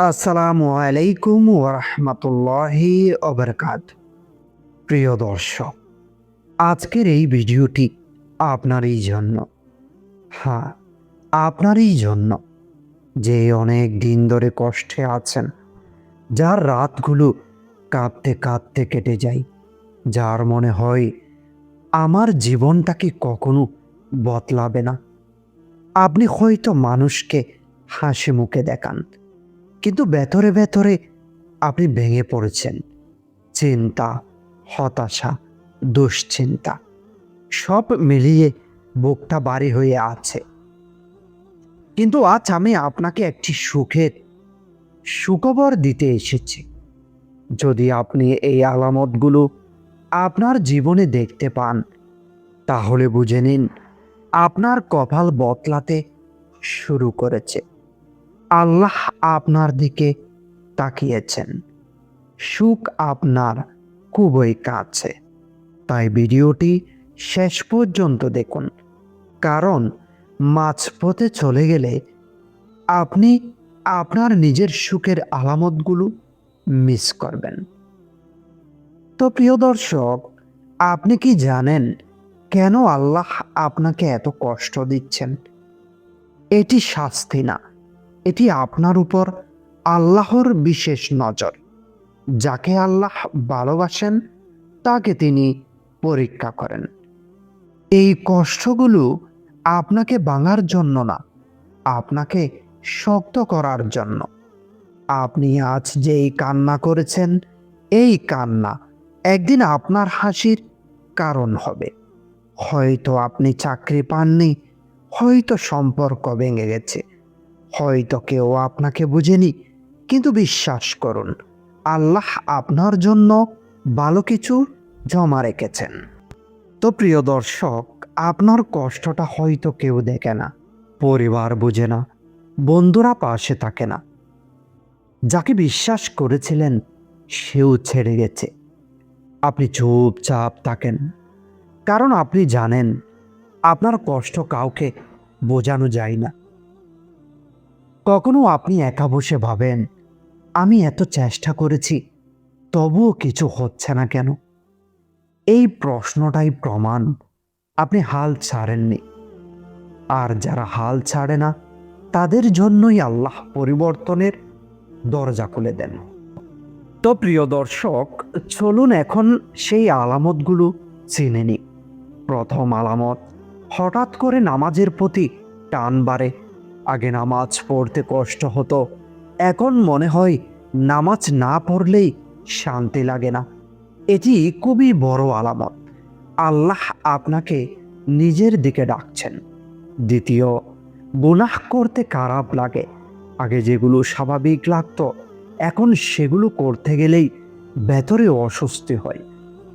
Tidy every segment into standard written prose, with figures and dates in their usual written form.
আসসালামু আলাইকুম ওরহমতুল্লাহি ওবরকাত। প্রিয় দর্শক, আজকের এই ভিডিওটি আপনারই জন্য। হ্যাঁ, আপনারই জন্য, যে অনেক দিন ধরে কষ্টে আছেন, যার রাতগুলো কাঁদতে কাঁদতে কেটে যায়, যার মনে হয় আমার জীবনটা কি কখনো বদলাবে না। আপনি হয়তো মানুষকে হাসি মুখে দেখান, কিন্তু ভেতরে ভেতরে আপনি ভেঙে পড়েছেন। চিন্তা, হতাশা, দুশ্চিন্তা সব মিলিয়ে বুকটা ভারী হয়ে আছে। কিন্তু আজ আমি আপনাকে একটি সুখবর দিতে এসেছি। যদি আপনি এই আলামতগুলো আপনার জীবনে দেখতে পান, তাহলে বুঝে নিন আপনার কপাল বদলাতে শুরু করেছে। আল্লাহ আপনার দিকে তাকিয়েছেন। সুখ আপনার খুবই কাছে। তাই ভিডিওটি শেষ পর্যন্ত দেখুন, কারণ মাঝপথে চলে গেলে আপনি আপনার নিজের সুখের আলামতগুলো মিস করবেন। তো প্রিয় দর্শক, আপনি কি জানেন কেন আল্লাহ আপনাকে এত কষ্ট দিচ্ছেন? এটি শাস্তি না, এটি আপনার উপর আল্লাহর বিশেষ নজর। যাকে আল্লাহ ভালোবাসেন তাকে তিনি পরীক্ষা করেন। এই কষ্টগুলো আপনাকে ভাঙার জন্য না, আপনাকে শক্ত করার জন্য। আপনি আজ যেই কান্না করেছেন, এই কান্না একদিন আপনার হাসির কারণ হবে। হয়তো আপনি চাকরি পাননি, হয়তো সম্পর্ক ভেঙে গেছে, হয়তো কেউ আপনাকে বুঝেনি, কিন্তু বিশ্বাস করুন, আল্লাহ আপনার জন্য ভালো কিছু জমা রেখেছেন। তো প্রিয় দর্শক, আপনার কষ্টটা হয়তো কেউ দেখে না, পরিবার বুঝে না, বন্ধুরা পাশে থাকে না, যাকে বিশ্বাস করেছিলেন সেও ছেড়ে গেছে। আপনি চুপচাপ থাকেন, কারণ আপনি জানেন আপনার কষ্ট কাউকে বোঝানো যায় না। কখনো আপনি একা বসে ভাবেন, আমি এত চেষ্টা করেছি, তবুও কিছু হচ্ছে না কেন? এই প্রশ্নটাই প্রমাণ আপনি হাল ছাড়েননি। আর যারা হাল ছাড়ে না, তাদের জন্যই আল্লাহ পরিবর্তনের দরজা খুলে দেন। তো প্রিয় দর্শক, চলুন এখন সেই আলামতগুলো চিনে নিই। প্রথম আলামত, হঠাৎ করে নামাজের প্রতি টান বাড়ে। আগে নামাজ পড়তে কষ্ট হতো, এখন মনে হয় নামাজ না পড়লেই শান্তি লাগে না। এটি খুবই বড় আলামত, আল্লাহ আপনাকে নিজের দিকে ডাকছেন। দ্বিতীয়, গুনাহ করতে খারাপ লাগে। আগে যেগুলো স্বাভাবিক লাগতো, এখন সেগুলো করতে গেলেই ভেতরে অস্বস্তি হয়।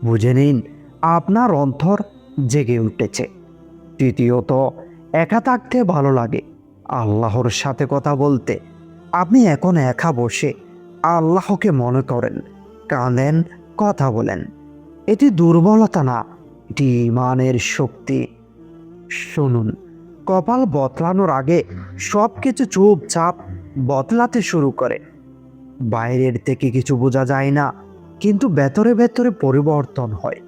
বুঝে নিন আপনার অন্তর জেগে উঠেছে। তৃতীয়ত, একা থাকতে ভালো লাগে, আল্লাহর সাথে কথা বলতে। আপনি এখন একা বসে আল্লাহকে মনে করেন, কাঁদেন, কথা বলেন। এটি দুর্বলতা না, এটি ইমানের শক্তি। শুনুন, কপাল বদলানোর আগে সব কিছু চুপচাপ বদলাতে শুরু করে। বাইরের থেকে কিছু বোঝা যায় না, কিন্তু ভেতরে ভেতরে পরিবর্তন হয়।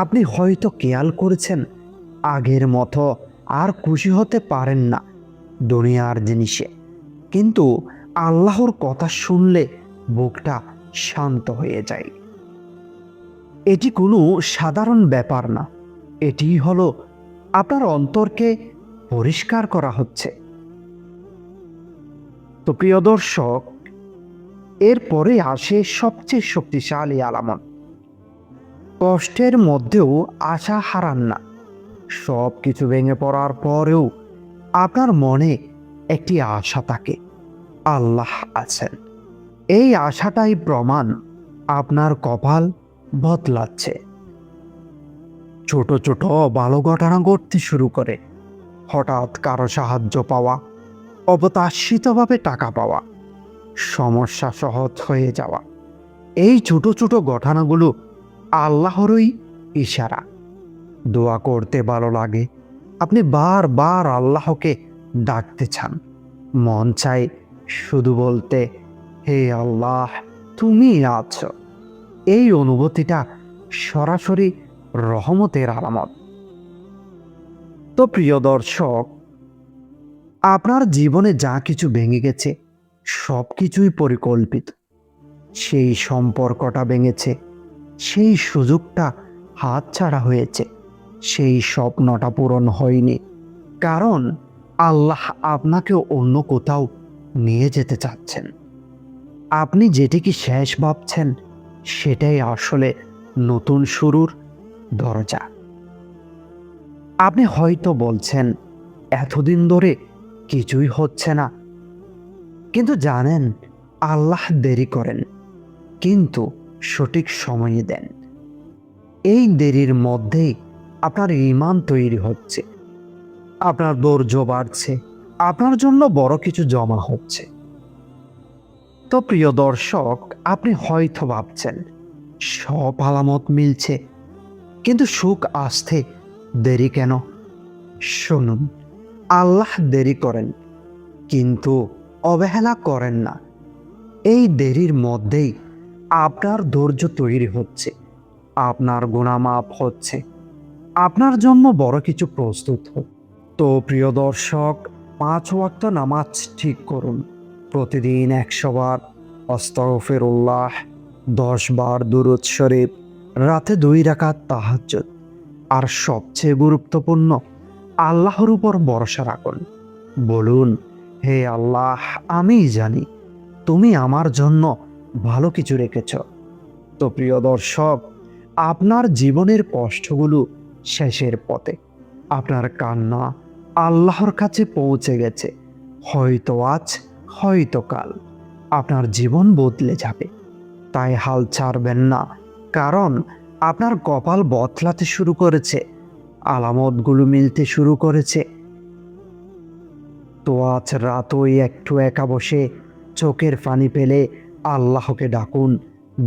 আপনি হয়তো খেয়াল করেছেন, আগের মতো আর খুশি হতে পারেন না দুনিয়ার জিনিসে, কিন্তু আল্লাহর কথা শুনলে বুকটা শান্ত হয়ে যায়। এটি কোনো সাধারণ ব্যাপার না, এটি হলো আপনার অন্তরকে পরিষ্কার করা হচ্ছে। তো প্রিয় দর্শক, এরপরে আসে সবচেয়ে শক্তিশালী আলামত। কষ্টের মধ্যেও আশা হারান না। সব কিছু ভেঙে পড়ার পরেও আপনার মনে একটি আশা থাকে, আল্লাহ আছেন। এই আশাটাই প্রমাণ আপনার কপাল বদলাচ্ছে। ছোট ছোট ভালো ঘটনা ঘটতে শুরু করে। হঠাৎ কারো সাহায্য পাওয়া, অপ্রত্যাশিতভাবে টাকা পাওয়া, সমস্যা সহজ হয়ে যাওয়া, এই ছোট ছোট ঘটনাগুলো আল্লাহরই ইশারা। দোয়া করতে ভালো লাগে, আপনি বারবার আল্লাহকে ডাকতে চান। মন চায় শুধু বলতে, হে আল্লাহ, তুমি আছো। এই অনুভূতিটা সরাসরি রহমতের আলামত। তো প্রিয় দর্শক, আপনার জীবনে যা কিছু ভেঙে গেছে সব কিছুই পরিকল্পিত। সেই সম্পর্কটা ভেঙেছে, সেই সুযোগটা হাতছাড়া হয়েছে, সেই স্বপ্নটা পূরণ হয়নি, কারণ আল্লাহ আপনাকে অন্য কোথাও নিয়ে যেতে চাচ্ছেন। আপনি যেটিকে শেষ ভাবছেন সেটাই আসলে নতুন শুরুর দরজা। আপনি হয়তো বলছেন, এতদিন ধরে কিছুই হচ্ছে না, কিন্তু জানেন আল্লাহ দেরি করেন, কিন্তু সঠিক সময়ে দেন। এই দেরির মধ্যেই আপনার ঈমান তৈরি হচ্ছে, আপনার ধৈর্য বাড়ছে, আপনার জন্য বড় কিছু জমা হচ্ছে। তো প্রিয় দর্শক, আপনি হয়তো ভাবছেন সব আলামত মিলছে, কিন্তু সুখ আসতে দেরি কেন? শুনুন, আল্লাহ দেরি করেন কিন্তু অবহেলা করেন না। এই দেরির মধ্যেই আপনার ধৈর্য তৈরি হচ্ছে, আপনার গুনাহ মাফ হচ্ছে, আপনার জন্য বড় কিছু প্রস্তুত হোক। তো প্রিয় দর্শক, 5 ওয়াক্ত নামাজ ঠিক করুন। প্রতিদিন 100 বার আস্তাগফিরুল্লাহ, 10 বার দুরূদ শরীফ, রাতে 2 রাকাত তাহাজ্জুদ। আর সবচেয়ে গুরুত্বপূর্ণ, আল্লাহর উপর ভরসা রাখুন। বলুন, হে আল্লাহ, আমি জানি তুমি আমার জন্য ভালো কিছু রেখেছ। তো প্রিয় দর্শক, আপনার জীবনের কষ্টগুলো শেষের পথে। আপনার কান্না আল্লাহর কাছে পৌঁছে গেছে। হয়তো আজ, হয়তো কাল আপনার জীবন বদলে যাবে। তাই হাল ছাড়বেন না, কারণ আপনার কপাল বদলাতে শুরু করেছে, আলামতগুলো মিলতে শুরু করেছে। তো আজ রাতই একটু একা বসে চোখের পানি ফেলে আল্লাহকে ডাকুন,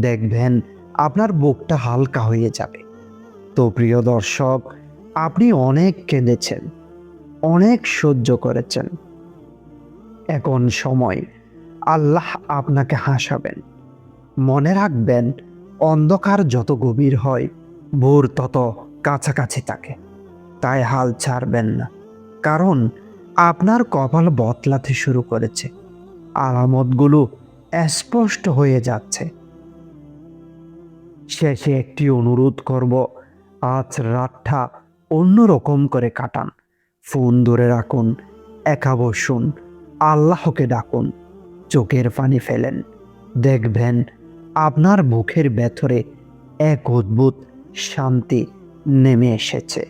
দেখবেন আপনার বুকটা হালকা হয়ে যাবে। তো প্রিয় দর্শক, আপনি অনেক কেঁদেছেন, অনেক সহ্য করেছেন। এখন সময় আল্লাহ আপনাকে হাসাবেন। মনে রাখবেন, অন্ধকার যত গভীর হয়, ভোর তত কাছাকাছি থাকে। তাই হাল ছাড়বেন না, কারণ আপনার কপাল বদলাতে শুরু করেছে, আলামতগুলো স্পষ্ট হয়ে যাচ্ছে। শেষে একটি অনুরোধ করব, আজ রাতটা অন্যরকম করে কাটান। ফোন দূরে রাখুন, একা বসুন, আল্লাহকে ডাকুন, চোখের পানি ফেলেন। দেখবেন আপনার বুকের ভেতরে এক অদ্ভুত শান্তি নেমে এসেছে।